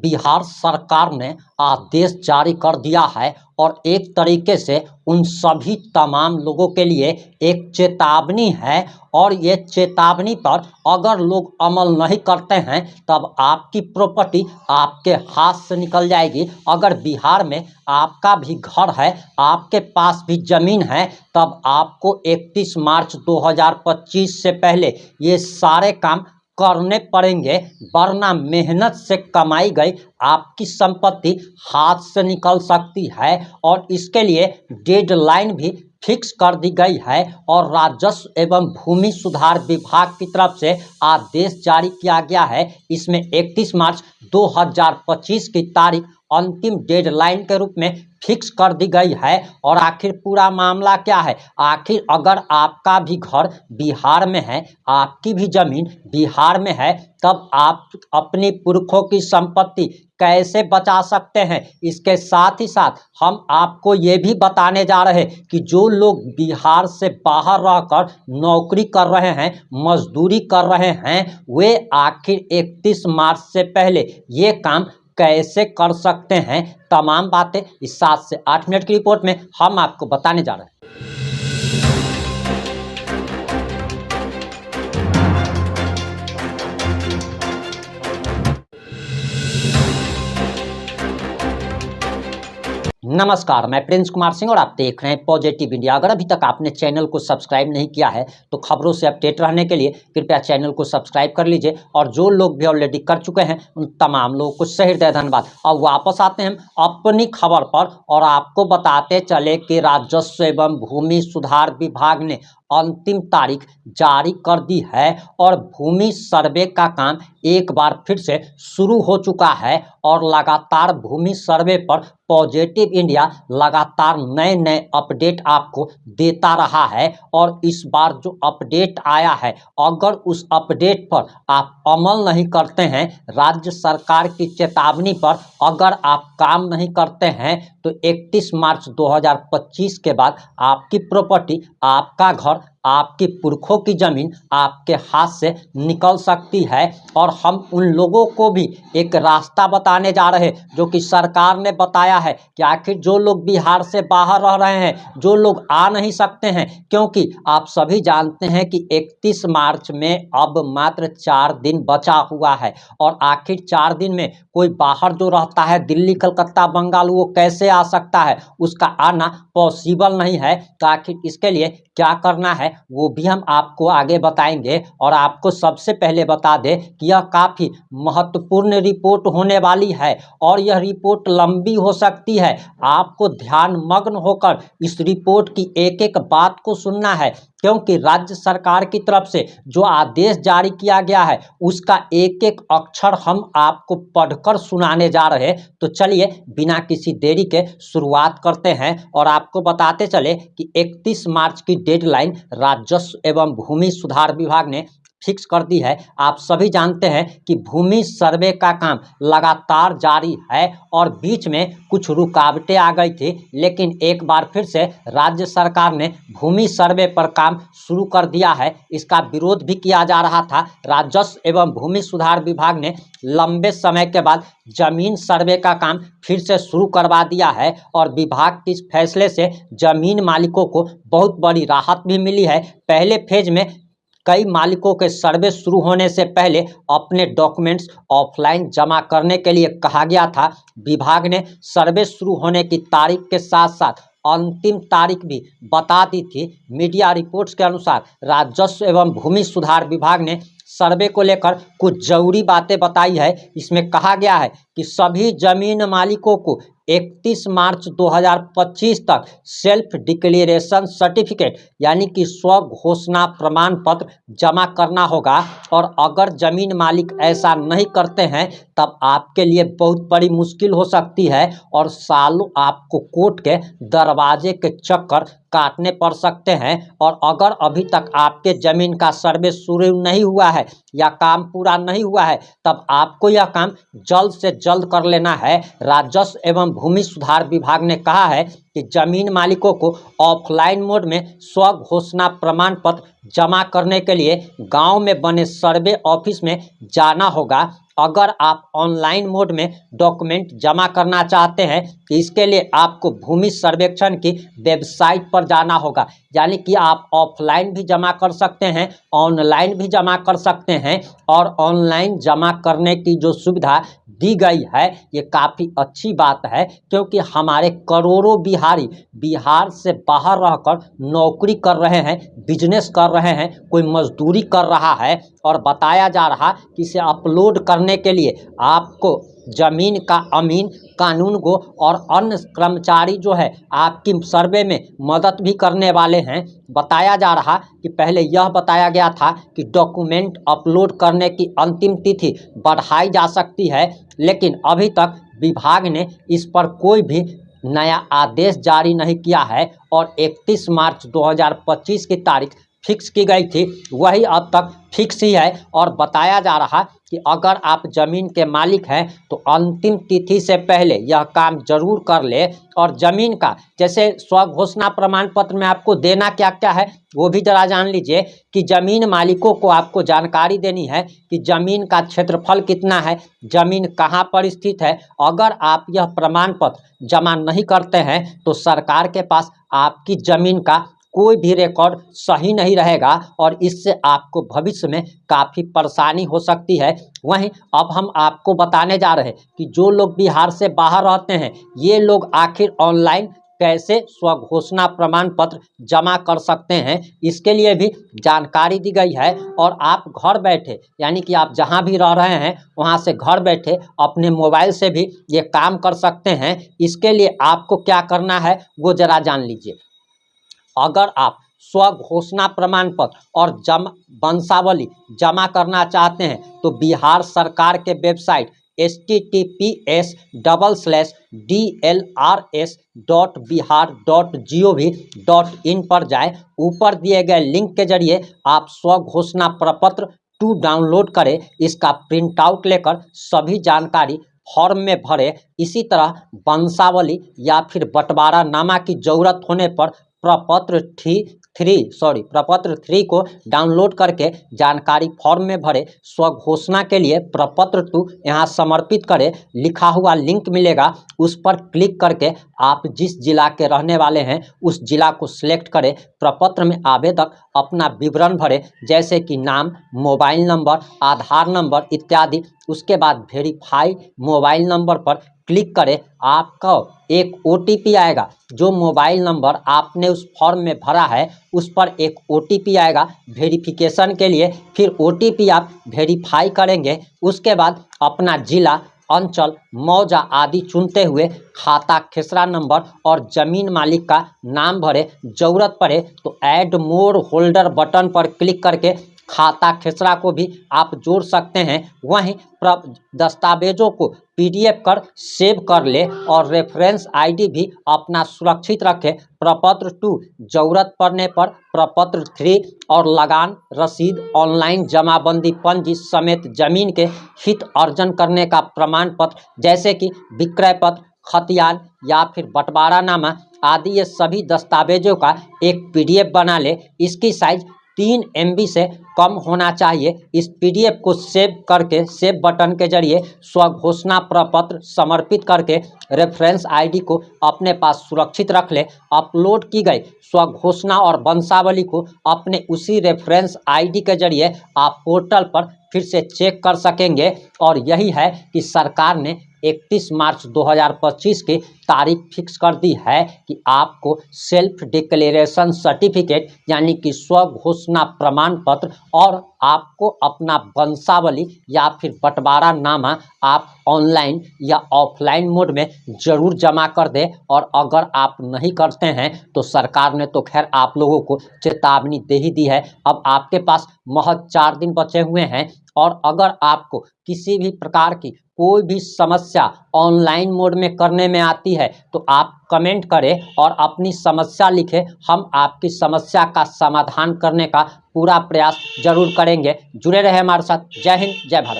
बिहार सरकार ने आदेश जारी कर दिया है और एक तरीके से उन सभी तमाम लोगों के लिए एक चेतावनी है। और ये चेतावनी पर अगर लोग अमल नहीं करते हैं तब आपकी प्रॉपर्टी आपके हाथ से निकल जाएगी। अगर बिहार में आपका भी घर है, आपके पास भी ज़मीन है, तब आपको 31 मार्च 2025 से पहले ये सारे काम करने पड़ेंगे, वरना मेहनत से कमाई गई आपकी संपत्ति हाथ से निकल सकती है। और इसके लिए डेडलाइन भी फिक्स कर दी गई है और राजस्व एवं भूमि सुधार विभाग की तरफ से आदेश जारी किया गया है। इसमें 31 मार्च 2025 की तारीख अंतिम डेडलाइन के रूप में फिक्स कर दी गई है। और आखिर पूरा मामला क्या है? आखिर अगर आपका भी घर बिहार में है, आपकी भी ज़मीन बिहार में है, तब आप अपनी पुरखों की संपत्ति कैसे बचा सकते हैं? इसके साथ ही साथ हम आपको ये भी बताने जा रहे हैं कि जो लोग बिहार से बाहर रहकर नौकरी कर रहे हैं, मजदूरी कर रहे हैं, वे आखिर 31 मार्च से पहले ये काम कैसे कर सकते हैं। तमाम बातें इस 7 से 8 मिनट की रिपोर्ट में हम आपको बताने जा रहे हैं। नमस्कार, मैं प्रिंस कुमार सिंह और आप देख रहे हैं पॉजिटिव इंडिया। अगर अभी तक आपने चैनल को सब्सक्राइब नहीं किया है तो खबरों से अपडेट रहने के लिए कृपया चैनल को सब्सक्राइब कर लीजिए। और जो लोग भी ऑलरेडी कर चुके हैं उन तमाम लोगों को सहृदय धन्यवाद। अब वापस आते हैं हम अपनी खबर पर और आपको बताते चले कि राजस्व एवं भूमि सुधार विभाग ने अंतिम तारीख जारी कर दी है और भूमि सर्वे का काम एक बार फिर से शुरू हो चुका है। और लगातार भूमि सर्वे पर पॉजिटिव इंडिया लगातार नए नए अपडेट आपको देता रहा है। और इस बार जो अपडेट आया है, अगर उस अपडेट पर आप अमल नहीं करते हैं, राज्य सरकार की चेतावनी पर अगर आप काम नहीं करते हैं, तो 31 मार्च 2025 के बाद आपकी प्रॉपर्टी, आपका घर, आपकी पुरखों की ज़मीन आपके हाथ से निकल सकती है। और हम उन लोगों को भी एक रास्ता बताने जा रहे हैं जो कि सरकार ने बताया है कि आखिर जो लोग बिहार से बाहर रह रहे हैं, जो लोग आ नहीं सकते हैं, क्योंकि आप सभी जानते हैं कि 31 मार्च में अब मात्र 4 दिन बचा हुआ है। और आखिर 4 दिन में कोई बाहर जो रहता है, दिल्ली, कलकत्ता, बंगाल, वो कैसे आ सकता है? उसका आना पॉसिबल नहीं है। तो आखिर इसके लिए क्या करना है वो भी हम आपको आगे बताएंगे। और आपको सबसे पहले बता दें कि यह काफ़ी महत्वपूर्ण रिपोर्ट होने वाली है और यह रिपोर्ट लंबी हो सकती है। आपको ध्यान मग्न होकर इस रिपोर्ट की एक एक बात को सुनना है, क्योंकि राज्य सरकार की तरफ से जो आदेश जारी किया गया है उसका एक एक अक्षर हम आपको पढ़कर सुनाने जा रहे हैं। तो चलिए बिना किसी देरी के शुरुआत करते हैं और आपको बताते चले कि 31 मार्च की डेडलाइन राजस्व एवं भूमि सुधार विभाग ने फिक्स कर दी है। आप सभी जानते हैं कि भूमि सर्वे का काम लगातार जारी है और बीच में कुछ रुकावटें आ गई थी, लेकिन एक बार फिर से राज्य सरकार ने भूमि सर्वे पर काम शुरू कर दिया है। इसका विरोध भी किया जा रहा था। राजस्व एवं भूमि सुधार विभाग ने लंबे समय के बाद जमीन सर्वे का काम फिर से शुरू करवा दिया है और विभाग के इस फैसले से जमीन मालिकों को बहुत बड़ी राहत भी मिली है। पहले फेज में कई मालिकों के सर्वे शुरू होने से पहले अपने डॉक्यूमेंट्स ऑफलाइन जमा करने के लिए कहा गया था। विभाग ने सर्वे शुरू होने की तारीख के साथ साथ अंतिम तारीख भी बता दी थी। मीडिया रिपोर्ट्स के अनुसार राजस्व एवं भूमि सुधार विभाग ने सर्वे को लेकर कुछ जरूरी बातें बताई है। इसमें कहा गया है कि सभी जमीन मालिकों को 31 मार्च 2025 तक सेल्फ डिक्लेरेशन सर्टिफिकेट यानी कि स्व घोषणा प्रमाण पत्र जमा करना होगा। और अगर जमीन मालिक ऐसा नहीं करते हैं तब आपके लिए बहुत बड़ी मुश्किल हो सकती है और सालों आपको कोर्ट के दरवाजे के चक्कर काटने पड़ सकते हैं। और अगर अभी तक आपके ज़मीन का सर्वे शुरू नहीं हुआ है या काम पूरा नहीं हुआ है, तब आपको यह काम जल्द से जल्द कर लेना है। राजस्व एवं भूमि सुधार विभाग ने कहा है कि जमीन मालिकों को ऑफलाइन मोड में स्व घोषणा प्रमाण पत्र जमा करने के लिए गांव में बने सर्वे ऑफिस में जाना होगा। अगर आप ऑनलाइन मोड में डॉक्यूमेंट जमा करना चाहते हैं तो इसके लिए आपको भूमि सर्वेक्षण की वेबसाइट पर जाना होगा। यानी कि आप ऑफलाइन भी जमा कर सकते हैं, ऑनलाइन भी जमा कर सकते हैं। और ऑनलाइन जमा करने की जो सुविधा दी गई है ये काफ़ी अच्छी बात है, क्योंकि हमारे करोड़ों बिहारी बिहार से बाहर रहकर नौकरी कर रहे हैं, बिजनेस कर रहे हैं, कोई मजदूरी कर रहा है। और बताया जा रहा कि इसे अपलोड करने के लिए आपको जमीन का अमीन, कानून गो और अन्य कर्मचारी जो है आपकी सर्वे में मदद भी करने वाले हैं। बताया जा रहा कि पहले यह बताया गया था कि डॉक्यूमेंट अपलोड करने की अंतिम तिथि बढ़ाई जा सकती है, लेकिन अभी तक विभाग ने इस पर कोई भी नया आदेश जारी नहीं किया है। और 31 मार्च 2025 की तारीख फिक्स की गई थी, वही अब तक फिक्स ही है। और बताया जा रहा कि अगर आप ज़मीन के मालिक हैं तो अंतिम तिथि से पहले यह काम जरूर कर ले। और ज़मीन का जैसे स्वघोषणा प्रमाण पत्र में आपको देना क्या क्या है वो भी जरा जान लीजिए कि ज़मीन मालिकों को आपको जानकारी देनी है कि ज़मीन का क्षेत्रफल कितना है, ज़मीन कहाँ पर स्थित है। अगर आप यह प्रमाण पत्र जमा नहीं करते हैं तो सरकार के पास आपकी ज़मीन का कोई भी रिकॉर्ड सही नहीं रहेगा और इससे आपको भविष्य में काफ़ी परेशानी हो सकती है। वहीं अब हम आपको बताने जा रहे हैं कि जो लोग बिहार से बाहर रहते हैं ये लोग आखिर ऑनलाइन कैसे स्वघोषणा प्रमाण पत्र जमा कर सकते हैं, इसके लिए भी जानकारी दी गई है। और आप घर बैठे यानी कि आप जहां भी रह रहे हैं वहां से घर बैठे अपने मोबाइल से भी ये काम कर सकते हैं। इसके लिए आपको क्या करना है वो ज़रा जान लीजिए। अगर आप स्वघोषणा प्रमाण पत्र और वंशावली जमा करना चाहते हैं तो बिहार सरकार के वेबसाइट https://dlrs.bihar.gov.in पर जाएं। ऊपर दिए गए लिंक के जरिए आप स्वघोषणा प्रपत्र 2 डाउनलोड करें, इसका प्रिंट आउट लेकर सभी जानकारी फॉर्म में भरें। इसी तरह वंशावली या फिर बंटवारा नामा की जरूरत होने पर प्रपत्र 3 को डाउनलोड करके जानकारी फॉर्म में भरे। स्वघोषणा के लिए प्रपत्र 2 यहाँ समर्पित करें, लिखा हुआ लिंक मिलेगा, उस पर क्लिक करके आप जिस जिला के रहने वाले हैं उस जिला को सिलेक्ट करें। प्रपत्र में आवेदक अपना विवरण भरे जैसे कि नाम, मोबाइल नंबर, आधार नंबर इत्यादि। उसके बाद वेरीफाई मोबाइल नंबर पर क्लिक करें। आपका एक OTP आएगा, जो मोबाइल नंबर आपने उस फॉर्म में भरा है उस पर एक OTP आएगा वेरिफिकेशन के लिए। फिर OTP आप वेरीफाई करेंगे। उसके बाद अपना जिला, अंचल, मौजा आदि चुनते हुए खाता खेसरा नंबर और ज़मीन मालिक का नाम भरे। ज़रूरत पड़े तो ऐड मोर होल्डर बटन पर क्लिक करके खाता खेसरा को भी आप जोड़ सकते हैं। वहीं दस्तावेजों को PDF कर सेव कर ले और रेफरेंस ID भी अपना सुरक्षित रखें। प्रपत्र 2 जरूरत पड़ने पर प्रपत्र 3 और लगान रसीद, ऑनलाइन जमाबंदी पंजी समेत जमीन के हित अर्जन करने का प्रमाण पत्र जैसे कि विक्रय पत्र, खतियान या फिर बंटवारानामा आदि, ये सभी दस्तावेजों का एक PDF बना ले। इसकी साइज 3 MB से कम होना चाहिए। इस PDF को सेव करके सेव बटन के जरिए स्वघोषणा प्रपत्र समर्पित करके रेफरेंस ID को अपने पास सुरक्षित रख ले। अपलोड की गई स्वघोषणा और वंशावली को अपने उसी रेफरेंस ID के जरिए आप पोर्टल पर फिर से चेक कर सकेंगे। और यही है कि सरकार ने 31 मार्च 2025 की तारीख फिक्स कर दी है कि आपको सेल्फ डिक्लेरेशन सर्टिफिकेट यानी कि स्वघोषणा प्रमाण पत्र और आपको अपना वंशावली या फिर बंटवारा नामा आप ऑनलाइन या ऑफलाइन मोड में ज़रूर जमा कर दें। और अगर आप नहीं करते हैं तो सरकार ने तो खैर आप लोगों को चेतावनी दे ही दी है। अब आपके पास महज 4 दिन बचे हुए हैं। और अगर आपको किसी भी प्रकार की कोई भी समस्या ऑनलाइन मोड में करने में आती है तो आप कमेंट करें और अपनी समस्या लिखें। हम आपकी समस्या का समाधान करने का पूरा प्रयास जरूर करेंगे। जुड़े रहे हमारे साथ। जय हिंद, जय भारत।